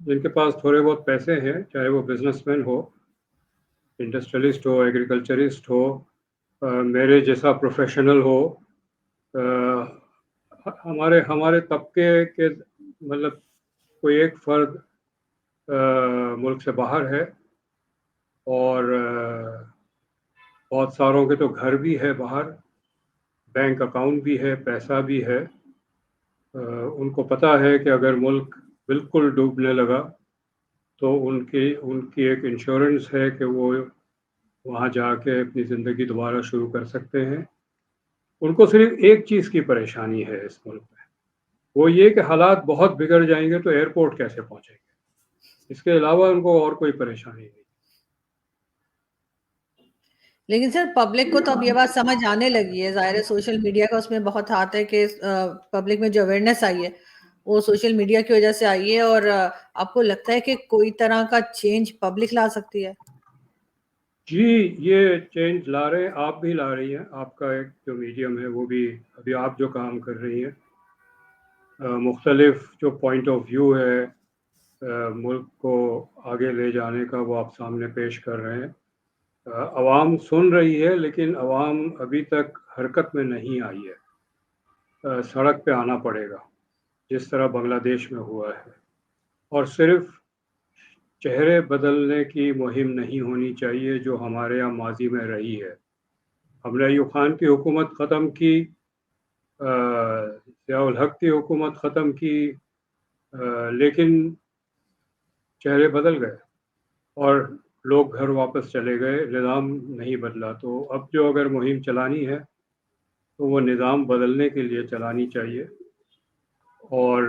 جن کے پاس تھوڑے بہت پیسے ہیں، چاہے وہ بزنس مین ہو، انڈسٹریلسٹ ہو، ایگریکلچرسٹ ہو، میرے جیسا پروفیشنل ہو، ہمارے طبقے کے مطلب کوئی ایک فرد ملک سے باہر ہے، اور بہت ساروں کے تو گھر بھی ہے باہر، بینک اکاؤنٹ بھی ہے، پیسہ بھی ہے. ان کو پتہ ہے کہ اگر ملک بالکل ڈوبنے لگا تو ان کی ایک انشورنس ہے کہ وہ وہاں جا کے اپنی زندگی دوبارہ شروع کر سکتے ہیں. ان کو صرف ایک چیز کی پریشانی ہے اس ملک میں، وہ یہ کہ حالات بہت بگڑ جائیں گے تو ایئرپورٹ کیسے پہنچیں گے. اس کے علاوہ ان کو اور کوئی پریشانی نہیں. لیکن سر پبلک کو تو اب یہ بات سمجھ آنے لگی ہے، ظاہر ہے سوشل میڈیا کا اس میں بہت ہاتھ ہے کہ پبلک میں جو اویئرنیس آئی ہے وہ سوشل میڈیا کی وجہ سے آئی ہے. اور آپ کو لگتا ہے کہ کوئی طرح کا چینج پبلک لا سکتی ہے؟ جی، یہ چینج لا رہے ہیں، آپ بھی لا رہی ہیں. آپ کا ایک جو میڈیم ہے وہ بھی ابھی آپ جو کام کر رہی ہیں، مختلف جو پوائنٹ آف ویو ہے ملک کو آگے لے جانے کا، وہ آپ سامنے پیش کر رہے ہیں. عوام سن رہی ہے لیکن عوام ابھی تک حرکت میں نہیں آئی ہے. سڑک پہ آنا پڑے گا جس طرح بنگلہ دیش میں ہوا ہے. اور صرف چہرے بدلنے کی مہم نہیں ہونی چاہیے جو ہمارے یہاں ماضی میں رہی ہے. ہم نے ایوب خان کی حکومت ختم کی، ضیاء الحق کی حکومت ختم کی، لیکن چہرے بدل گئے اور لوگ گھر واپس چلے گئے، نظام نہیں بدلا. تو اب جو اگر مہم چلانی ہے تو وہ نظام بدلنے کے لیے چلانی چاہیے. اور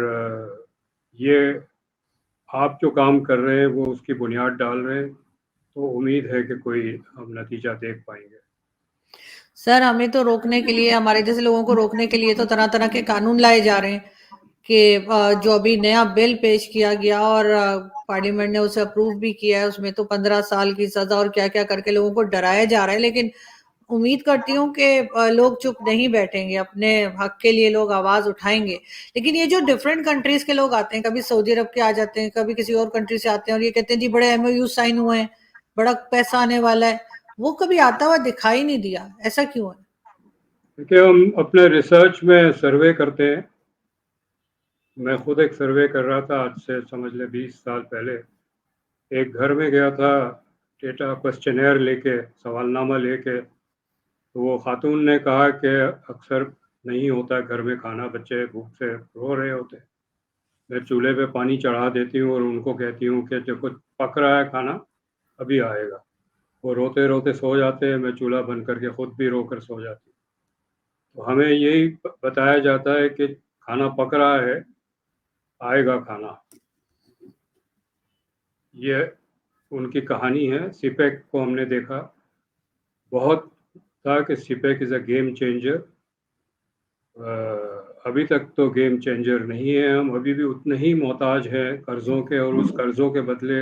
یہ آپ جو کام کر رہے ہیں وہ اس کی بنیاد ڈال رہے ہیں، تو امید ہے کہ کوئی ہم نتیجہ دیکھ پائیں گے. سر ہمیں تو روکنے کے لیے، ہمارے جیسے لوگوں کو روکنے کے لیے تو طرح طرح کے قانون لائے جا رہے ہیں کہ جو ابھی نیا بل پیش کیا گیا اور پارلیمنٹ نے اسے اپروو بھی کیا ہے، اس میں تو 15 سال کی سزا اور کیا کیا کر کے لوگوں کو ڈرایا جا رہا ہے. لیکن امید کرتی ہوں کہ لوگ چپ نہیں بیٹھیں گے، اپنے حق کے لیے لوگ آواز اٹھائیں گے. لیکن یہ جو ڈیفرنٹ کنٹریز کے لوگ آتے ہیں، کبھی سعودی عرب کے آ جاتے ہیں، کبھی کسی اور کنٹری سے آتے ہیں اور یہ کہتے ہیں جی بڑے ایم او یو سائن ہوئے ہیں، بڑا پیسہ آنے والا ہے، وہ کبھی آتا ہوا دکھائی نہیں دیا. ایسا کیوں ہے؟ کیونکہ ہم اپنے ریسرچ میں سروے کرتے ہیں. میں خود ایک سروے کر رہا تھا آج سے سمجھ لیں 20 سال پہلے. ایک گھر میں گیا تھا ڈیٹا کوشچنیر لے کے، سوال نامہ لے کے. تو وہ خاتون نے کہا کہ اکثر نہیں ہوتا گھر میں کھانا، بچے بھوک سے رو رہے ہوتے، میں چولہے پہ پانی چڑھا دیتی ہوں اور ان کو کہتی ہوں کہ دیکھو پک رہا ہے کھانا، ابھی آئے گا. وہ روتے روتے سو جاتے ہیں، میں چولہا بند کر کے خود بھی رو کر سو جاتی ہوں. تو ہمیں یہی بتایا جاتا ہے کہ کھانا پک رہا ہے، آئے گا کھانا. یہ ان کی کہانی ہے. سی پیک کو ہم نے دیکھا بہت تھا کہ CPEC is a game changer. ابھی تک تو گیم چینجر نہیں ہے. ہم ابھی بھی اتنے ہی محتاج ہیں قرضوں کے، اور اس قرضوں کے بدلے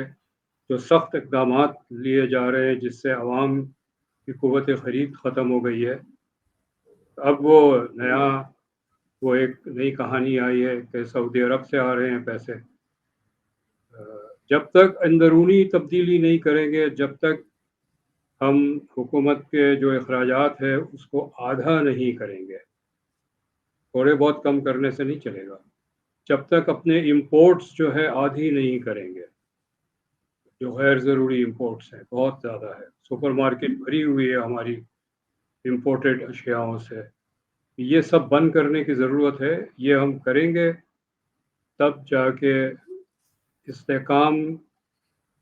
جو سخت اقدامات لیے جا رہے ہیں جس سے عوام کی قوت خرید ختم ہو گئی ہے. اب وہ ایک نئی کہانی آئی ہے کہ سعودی عرب سے آ رہے ہیں پیسے. جب تک اندرونی تبدیلی نہیں کریں گے، جب تک ہم حکومت کے جو اخراجات ہے اس کو آدھا نہیں کریں گے، تھوڑے بہت کم کرنے سے نہیں چلے گا. جب تک اپنے امپورٹس جو ہے آدھی نہیں کریں گے، جو غیر ضروری امپورٹس ہیں بہت زیادہ ہے، سپر مارکیٹ بھری ہوئی ہے ہماری امپورٹڈ اشیاءوں سے، یہ سب بند کرنے کی ضرورت ہے. یہ ہم کریں گے تب جا کے استحکام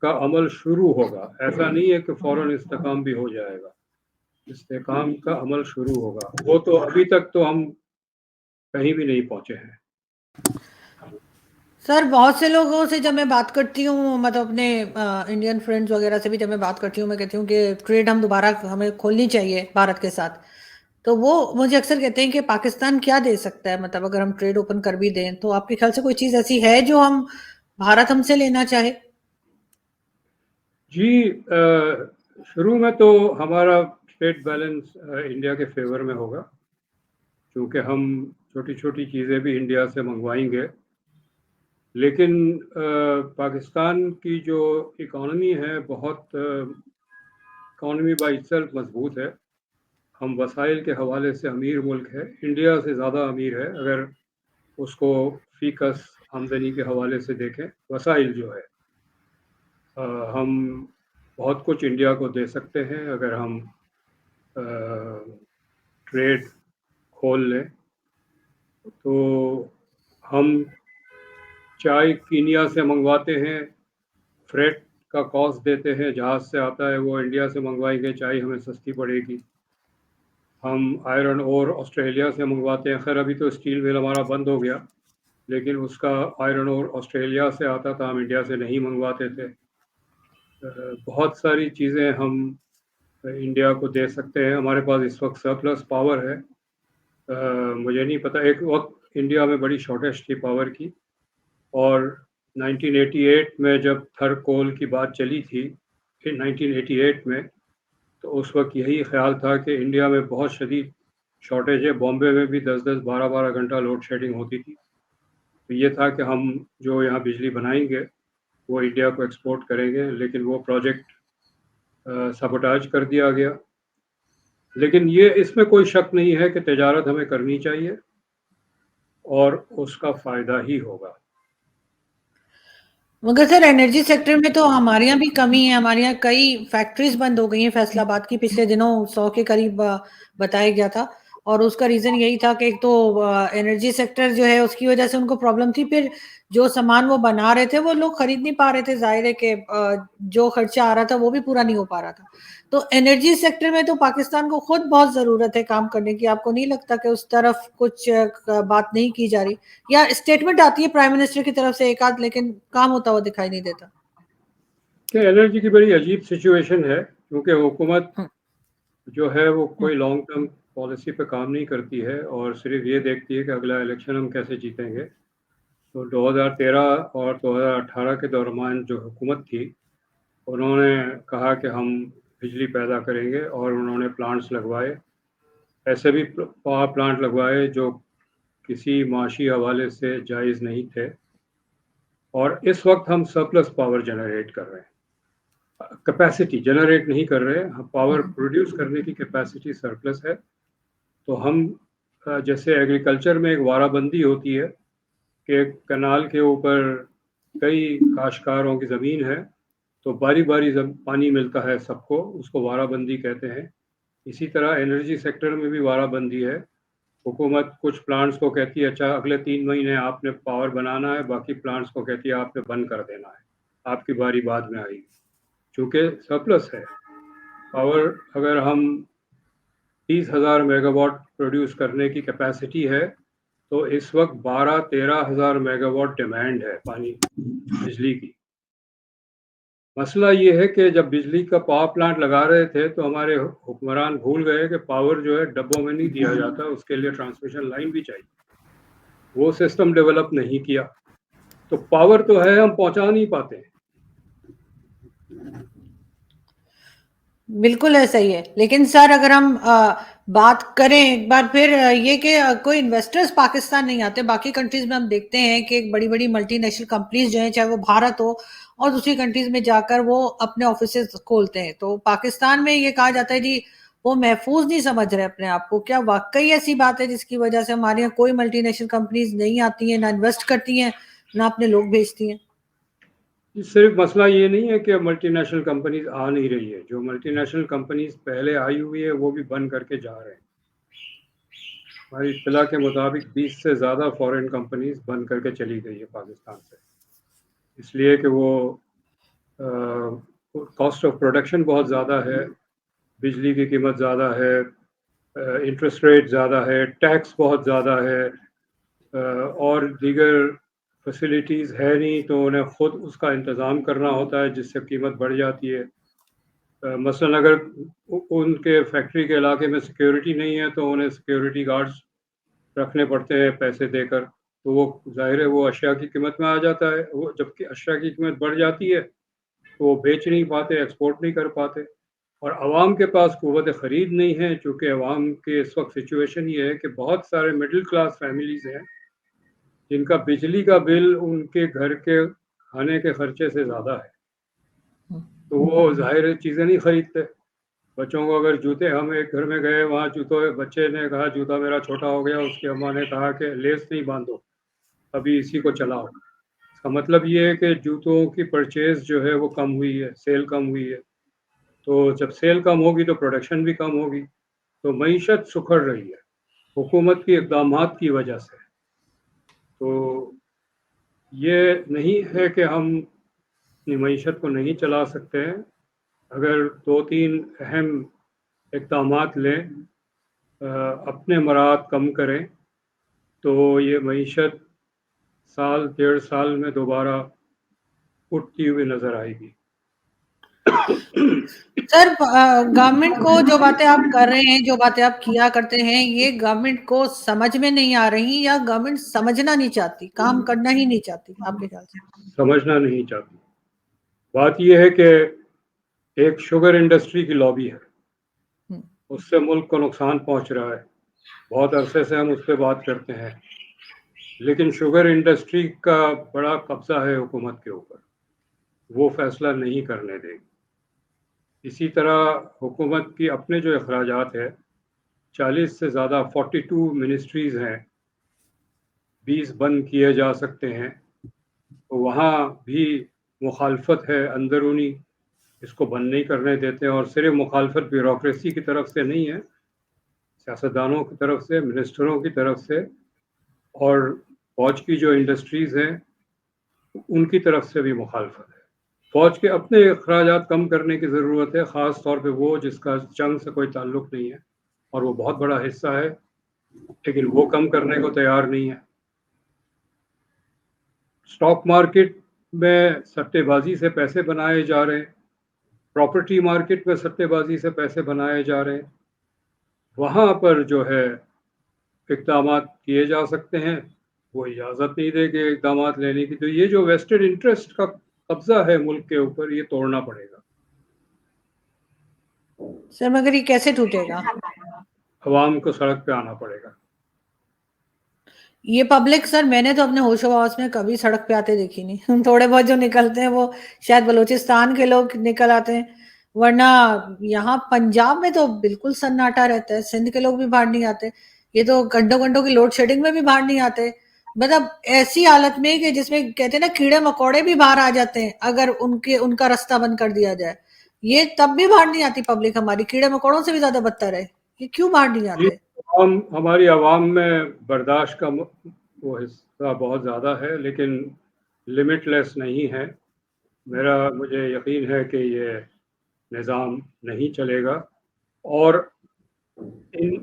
کا عمل شروع ہوگا. ایسا نہیں ہے کہ فوراً استحکام بھی ہو جائے گا، استحکام کا عمل شروع ہوگا. وہ تو ابھی تک تو ہم کہیں بھی نہیں پہنچے ہیں. سر بہت سے لوگوں سے جب میں بات کرتی ہوں، مطلب اپنے انڈین فرینڈز وغیرہ سے بھی جب میں بات کرتی ہوں، میں کہتی ہوں کہ ٹریڈ ہم دوبارہ ہمیں کھولنی چاہیے بھارت کے ساتھ. تو وہ مجھے اکثر کہتے ہیں کہ پاکستان کیا دے سکتا ہے، مطلب اگر ہم ٹریڈ اوپن کر بھی دیں تو آپ کے خیال سے کوئی چیز ایسی ہے جو بھارت ہم سے لینا چاہے؟ جی، شروع میں تو ہمارا ٹریڈ بیلنس انڈیا کے فیور میں ہوگا، کیونکہ ہم چھوٹی چھوٹی چیزیں بھی انڈیا سے منگوائیں گے. لیکن پاکستان کی جو اکانومی ہے بہت اکانومی بائی سیلف مضبوط ہے. ہم وسائل کے حوالے سے امیر ملک ہے, انڈیا سے زیادہ امیر ہے اگر اس کو فی کس آمدنی کے حوالے سے دیکھیں. وسائل جو ہے ہم بہت کچھ انڈیا کو دے سکتے ہیں اگر ہم ٹریڈ کھول لیں. تو ہم چائے کینیا سے منگواتے ہیں, فریٹ کا کاسٹ دیتے ہیں, جہاز سے آتا ہے, وہ انڈیا سے منگوائیں گے چائے ہمیں سستی پڑے گی. ہم آئرن اور آسٹریلیا سے منگواتے ہیں, خیر ابھی تو اسٹیل مل ہمارا بند ہو گیا, لیکن اس کا آئرن اور آسٹریلیا سے آتا تھا, ہم انڈیا سے نہیں منگواتے تھے. بہت ساری چیزیں ہم انڈیا کو دے سکتے ہیں. ہمارے پاس اس وقت سرپلس پاور ہے. مجھے نہیں پتہ, ایک وقت انڈیا میں بڑی شارٹیج تھی پاور کی, اور 1988 میں جب تھر کول کی بات چلی تھی 1988 میں, تو اس وقت یہی خیال تھا کہ انڈیا میں بہت شدید شارٹیج ہے. بامبے میں بھی 10-10 12-12 گھنٹہ لوڈ شیڈنگ ہوتی تھی. تو یہ تھا کہ ہم جو یہاں بجلی بنائیں گے وہ انڈیا کو ایکسپورٹ کریں گے, لیکن وہ پروجیکٹ سبوٹاج کر دیا گیا. لیکن یہ اس میں کوئی شک نہیں ہے کہ تجارت ہمیں کرنی چاہیے اور اس کا فائدہ ہی ہوگا. مگر سر انرجی سیکٹر میں تو ہمارے یہاں بھی کمی ہے. ہمارے یہاں کئی فیکٹریز بند ہو گئی ہیں. فیصل آباد کی پچھلے دنوں 100 کے قریب بتایا گیا تھا, اور اس کا ریزن یہی تھا کہ ایک تو انرجی سیکٹر جو ہے اس کی وجہ سے ان کو پرابلم تھی, پھر جو سامان وہ بنا رہے تھے وہ لوگ خرید نہیں پا رہے تھے. ظاہر ہے کہ جو خرچہ آ رہا تھا وہ بھی پورا نہیں ہو پا رہا تھا. تو انرجی سیکٹر میں تو پاکستان کو خود بہت ضرورت ہے کام کرنے کی. آپ کو نہیں لگتا کہ اس طرف کچھ بات نہیں کی جا رہی, یا اسٹیٹمنٹ آتی ہے پرائم منسٹر کی طرف سے ایک آدھ, لیکن کام ہوتا ہوا دکھائی نہیں دیتا؟ کہ انرجی کی بڑی عجیب سچویشن ہے, کیونکہ حکومت جو ہے وہ کوئی لانگ ٹرم پالیسی پہ کام نہیں کرتی ہے, اور صرف یہ دیکھتی ہے کہ اگلا الیکشن ہم کیسے جیتیں گے. تو 2013 اور 2018 کے دوران جو حکومت تھی انہوں نے کہا کہ ہم بجلی پیدا کریں گے, اور انہوں نے پلانٹس لگوائے, ایسے بھی پاور پلانٹ لگوائے جو کسی معاشی حوالے سے جائز نہیں تھے. اور اس وقت ہم سرپلس پاور جنریٹ کر رہے ہیں, کیپیسٹی جنریٹ نہیں کر رہے, پاور پروڈیوس کرنے کی کیپیسٹی سرپلس ہے. تو ہم جیسے ایگریکلچر میں ایک وارہ بندی ہوتی ہے کہ کنال کے اوپر کئی کاشتکاروں کی زمین ہے, تو باری باری پانی ملتا ہے سب کو, اس کو وارہ بندی کہتے ہیں. اسی طرح انرجی سیکٹر میں بھی وارہ بندی ہے. حکومت کچھ پلانٹس کو کہتی ہے اچھا اگلے 3 مہینے آپ نے پاور بنانا ہے, باقی پلانٹس کو کہتی ہے آپ نے بند کر دینا ہے, آپ کی باری بعد میں آئے گی. چونکہ سرپلس ہے پاور, اگر ہم 30,000 میگا واٹ پروڈیوس کرنے کی کیپیسٹی ہے تو اس وقت 12-13 ہزار میگا واٹ ڈیمانڈ ہے پانی بجلی کی. مسئلہ یہ ہے کہ جب بجلی کا پاور پلانٹ لگا رہے تھے تو ہمارے حکمران بھول گئے کہ پاور جو ہے ڈبوں میں نہیں دیا جاتا, اس کے لیے ٹرانسمیشن لائن بھی چاہیے. وہ سسٹم ڈیولپ نہیں کیا, تو پاور تو ہے ہم پہنچا نہیں پاتے. بالکل ایسا ہی ہے. لیکن سر اگر ہم بات کریں ایک بار پھر یہ کہ کوئی انویسٹرز پاکستان نہیں آتے. باقی کنٹریز میں ہم دیکھتے ہیں کہ بڑی بڑی ملٹی نیشنل کمپنیز جو ہیں, چاہے وہ بھارت ہو اور دوسری کنٹریز میں جا کر وہ اپنے آفیسز کھولتے ہیں. تو پاکستان میں یہ کہا جاتا ہے جی وہ محفوظ نہیں سمجھ رہے اپنے آپ کو. کیا واقعی ایسی بات ہے جس کی وجہ سے ہمارے یہاں کوئی ملٹی نیشنل کمپنیز نہیں آتی ہیں, نہ انویسٹ کرتی ہیں, نہ اپنے لوگ بھیجتی ہیں؟ صرف مسئلہ یہ نہیں ہے کہ ملٹی نیشنل کمپنیز آ نہیں رہی ہے, جو ملٹی نیشنل کمپنیز پہلے آئی ہوئی ہے وہ بھی بند کر کے جا رہے ہیں. ہماری اطلاع کے مطابق 20 سے زیادہ فورن کمپنیز بند کر کے چلی گئی ہے پاکستان سے, اس لیے کہ وہ کاسٹ آف پروڈکشن بہت زیادہ ہے, بجلی کی قیمت زیادہ ہے, انٹرسٹ ریٹ زیادہ ہے, ٹیکس بہت زیادہ ہے, اور دیگر فیسلٹیز ہے نہیں, تو انہیں خود اس کا انتظام کرنا ہوتا ہے جس سے قیمت بڑھ جاتی ہے. مثلا اگر ان کے فیکٹری کے علاقے میں سیکیورٹی نہیں ہے تو انہیں سیکیورٹی گارڈز رکھنے پڑتے ہیں پیسے دے کر, تو وہ ظاہر ہے وہ اشیاء کی قیمت میں آ جاتا ہے. وہ جبکہ اشیاء کی قیمت بڑھ جاتی ہے تو وہ بیچ نہیں پاتے, ایکسپورٹ نہیں کر پاتے, اور عوام کے پاس قوت خرید نہیں ہے. چونکہ عوام کے اس وقت سچویشن یہ ہے کہ بہت سارے مڈل کلاس فیملیز ہیں جن کا بجلی کا بل ان کے گھر کے کھانے کے خرچے سے زیادہ ہے، تو وہ ظاہر چیزیں نہیں خریدتے. بچوں کو اگر جوتے، ہم ایک گھر میں گئے، وہاں جوتوں، بچے نے کہا جوتا میرا چھوٹا ہو گیا، اس کی اماں نے کہا کہ لیس نہیں باندھو، ابھی اسی کو چلاؤ. اس کا مطلب یہ ہے کہ جوتوں کی پرچیز جو ہے وہ کم ہوئی ہے، سیل کم ہوئی ہے. تو جب سیل کم ہوگی تو پروڈکشن بھی کم ہوگی، تو معیشت سکڑ رہی ہے حکومت کی اقدامات کی وجہ سے. تو یہ نہیں ہے کہ ہم اپنی معیشت کو نہیں چلا سکتے ہیں. اگر 2-3 اہم اقدامات لیں، اپنے مراعات کم کریں، تو یہ معیشت سال 1.5 سال میں دوبارہ اٹھتی ہوئی نظر آئے گی. سر گورنمنٹ کو جو باتیں آپ کر رہے ہیں، جو باتیں آپ کیا کرتے ہیں، یہ گورنمنٹ کو سمجھ میں نہیں آ رہی یا گورنمنٹ سمجھنا نہیں چاہتی، کام کرنا ہی نہیں چاہتی آپ کے خیال سے؟ سمجھنا نہیں چاہتی. بات یہ ہے کہ ایک شوگر انڈسٹری کی لابی ہے، اس سے ملک کو نقصان پہنچ رہا ہے. بہت عرصے سے ہم اس پہ بات کرتے ہیں، لیکن شوگر انڈسٹری کا بڑا قبضہ ہے حکومت کے اوپر، وہ فیصلہ نہیں کرنے دے گی. اسی طرح حکومت کی اپنے جو اخراجات ہے، 40 سے زیادہ 42 منسٹریز ہیں، 20 بند کیے جا سکتے ہیں. تو وہاں بھی مخالفت ہے اندرونی، اس کو بند نہیں کرنے دیتے. اور صرف مخالفت بیوروکریسی کی طرف سے نہیں ہے، سیاستدانوں کی طرف سے، منسٹروں کی طرف سے، اور فوج کی جو انڈسٹریز ہیں ان کی طرف سے بھی مخالفت ہے. فوج کے اپنے اخراجات کم کرنے کی ضرورت ہے، خاص طور پہ وہ جس کا جنگ سے کوئی تعلق نہیں ہے، اور وہ بہت بڑا حصہ ہے، لیکن وہ کم کرنے کو تیار نہیں ہے. اسٹاک مارکیٹ میں سٹے بازی سے پیسے بنائے جا رہے ہیں، پراپرٹی مارکیٹ میں سٹے بازی سے پیسے بنائے جا رہے ہیں. وہاں پر جو ہے اقدامات کیے جا سکتے ہیں، وہ اجازت نہیں دے کہ اقدامات لینے کی. تو یہ جو ویسٹڈ انٹرسٹ کا قبضہ ہے ملک کے اوپر، یہ توڑنا پڑے گا. سر مگر یہ کیسے ٹوٹے گا؟ عوام کو سڑک پہ آنا پڑے گا. یہ پبلک، سر میں نے تو اپنے ہوش و حواس میں کبھی سڑک پہ آتے دیکھی نہیں. تھوڑے بہت جو نکلتے ہیں وہ شاید بلوچستان کے لوگ نکل آتے ہیں، ورنہ یہاں پنجاب میں تو بالکل سناٹا رہتا ہے. سندھ کے لوگ بھی باہر نہیں آتے، یہ تو گھنٹوں گھنٹوں کی لوڈ شیڈنگ میں بھی باہر نہیں آتے. مطلب ایسی حالت میں کہ جس میں کہتے ہیں نا کیڑے مکوڑے بھی باہر آ جاتے ہیں اگر ان کا راستہ بند کر دیا جائے. یہ تب بھی باہر نہیں آتی پبلک ہماری، کیڑے مکوڑوں سے بھی زیادہ بدتر ہے. یہ کیوں باہر نہیں جی، آتے؟ ہماری عوام میں برداشت کا وہ حصہ بہت زیادہ ہے، لیکن لمٹ لیس نہیں ہے. مجھے یقین ہے کہ یہ نظام نہیں چلے گا، اور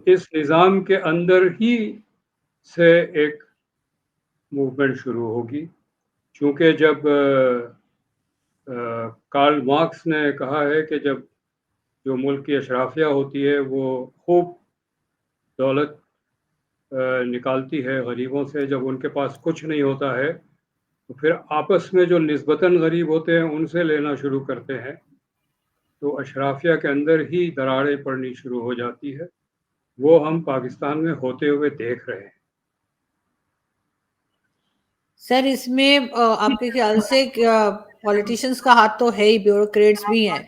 اس نظام کے اندر ہی سے ایک موومنٹ شروع ہوگی. چونکہ جب کارل مارکس نے کہا ہے کہ جب جو ملک کی اشرافیہ ہوتی ہے وہ خوب دولت نکالتی ہے غریبوں سے، جب ان کے پاس کچھ نہیں ہوتا ہے تو پھر آپس میں جو نسبتاً غریب ہوتے ہیں ان سے لینا شروع کرتے ہیں، تو اشرافیہ کے اندر ہی دراڑیں پڑنی شروع ہو جاتی ہے. وہ ہم پاکستان میں ہوتے ہوئے دیکھ رہے ہیں. سر اس میں آپ کے خیال سے پولیٹیشنز کا ہاتھ تو ہے ہی، بیوروکریٹس بھی ہیں،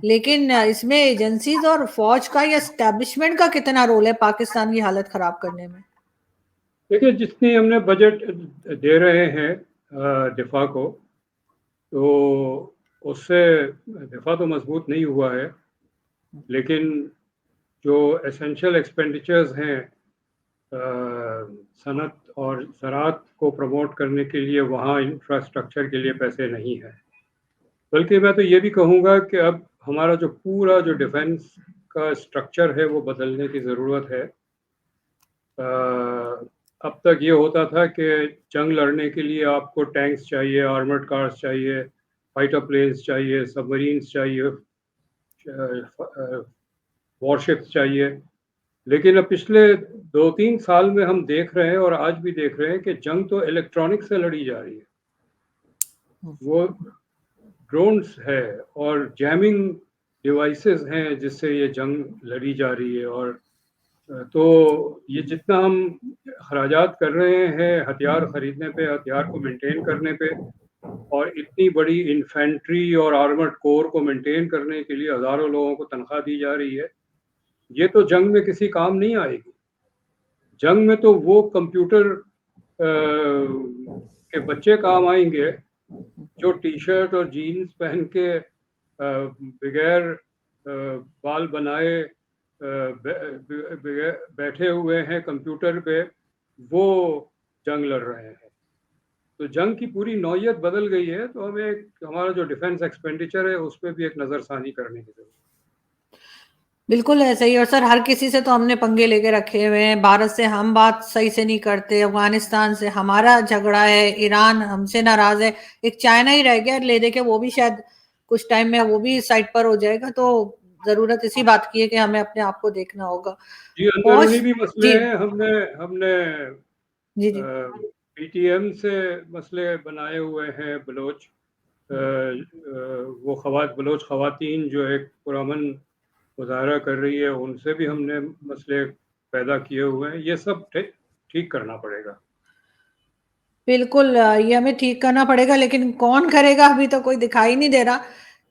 لیکن اس میں ایجنسیز اور فوج کا یا اسٹیبلشمنٹ کا کتنا رول ہے پاکستان کی حالت خراب کرنے میں؟ دیکھیے، جتنی ہم نے بجٹ دے رہے ہیں دفاع کو، تو اس سے دفاع تو مضبوط نہیں ہوا ہے، لیکن جو ایسنشل ایکسپینڈیچرز ہیں صنعت اور زراعت کو پروموٹ کرنے کے لیے، وہاں انفراسٹرکچر کے لیے پیسے نہیں ہیں. بلکہ میں تو یہ بھی کہوں گا کہ اب ہمارا جو پورا جو ڈیفنس کا اسٹرکچر ہے وہ بدلنے کی ضرورت ہے. اب تک یہ ہوتا تھا کہ جنگ لڑنے کے لیے آپ کو ٹینکس چاہیے، آرمرڈ کارز چاہیے، فائٹر پلینز چاہیے، سب مرینز چاہیے، وارشپس چاہیے. لیکن اب پچھلے 2-3 سال میں ہم دیکھ رہے ہیں، اور آج بھی دیکھ رہے ہیں، کہ جنگ تو الیکٹرانک سے لڑی جا رہی ہے. وہ ڈرونز ہے اور جیمنگ ڈیوائسز ہیں جس سے یہ جنگ لڑی جا رہی ہے. اور تو یہ جتنا ہم اخراجات کر رہے ہیں ہتھیار خریدنے پہ، ہتھیار کو مینٹین کرنے پہ، اور اتنی بڑی انفینٹری اور آرمرڈ کور کو مینٹین کرنے کے لیے ہزاروں لوگوں کو تنخواہ دی جا رہی ہے، یہ تو جنگ میں کسی کام نہیں آئے گی. جنگ میں تو وہ کمپیوٹر کے بچے کام آئیں گے جو ٹی شرٹ اور جینز پہن کے بغیر بال بنائے بیٹھے ہوئے ہیں کمپیوٹر پہ، وہ جنگ لڑ رہے ہیں. تو جنگ کی پوری نوعیت بدل گئی ہے. تو ہمیں ہمارا جو ڈیفنس ایکسپینڈیچر ہے اس پہ بھی ایک نظر ثانی کرنے کی ضرورت ہے. بالکل ایسا ہی. اور سر ہر کسی سے تو ہم نے پنگے لے کے رکھے ہوئے ہیں. بھارت سے ہم بات صحیح سے نہیں کرتے، افغانستان سے ہمارا جھگڑا ہے، ایران ہم سے ناراض ہے، ایک چائنا ہی رہ گیا لے دے کے، وہ بھی شاید کچھ ٹائم میں وہ بھی سائٹ پر ہو جائے گا. تو ضرورت اسی بات کی ہے کہ ہمیں اپنے آپ کو دیکھنا ہوگا. جی بہت اندرونی بھی مسئلے جی ہیں. ہم نے جی جی پی ٹی ایم سے مسئلے بنائے ہوئے ہیں. بلوچ وہ بلوچ خواتین جو ایک پرامن مظاہرہ کر رہی ہے، ان سے بھی ہم نے مسئلے پیدا کیے ہوئے ہیں. یہ سب ٹھیک کرنا پڑے گا. بالکل یہ ہمیں ٹھیک کرنا پڑے گا، لیکن کون کرے گا ابھی تو کوئی دکھائی نہیں دے رہا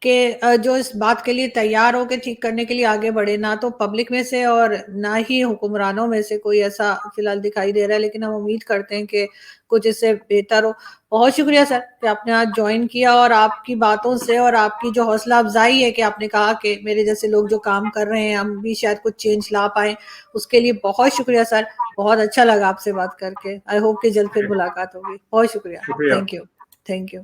کہ جو اس بات کے لیے تیار ہو کے ٹھیک کرنے کے لیے آگے بڑھے. نہ تو پبلک میں سے اور نہ ہی حکمرانوں میں سے کوئی ایسا فی الحال دکھائی دے رہا ہے، لیکن ہم امید کرتے ہیں کہ کچھ اس سے بہتر ہو. بہت شکریہ سر کہ آپ نے آج جوائن کیا، اور آپ کی باتوں سے اور آپ کی جو حوصلہ افزائی ہے کہ آپ نے کہا کہ میرے جیسے لوگ جو کام کر رہے ہیں ہم بھی شاید کچھ چینج لا پائیں، اس کے لیے بہت شکریہ سر. بہت اچھا لگا آپ سے بات کر کے. آئی ہوپ کہ جلد پھر ملاقات ہوگی. بہت شکریہ. شکریہ. Thank you. Thank you.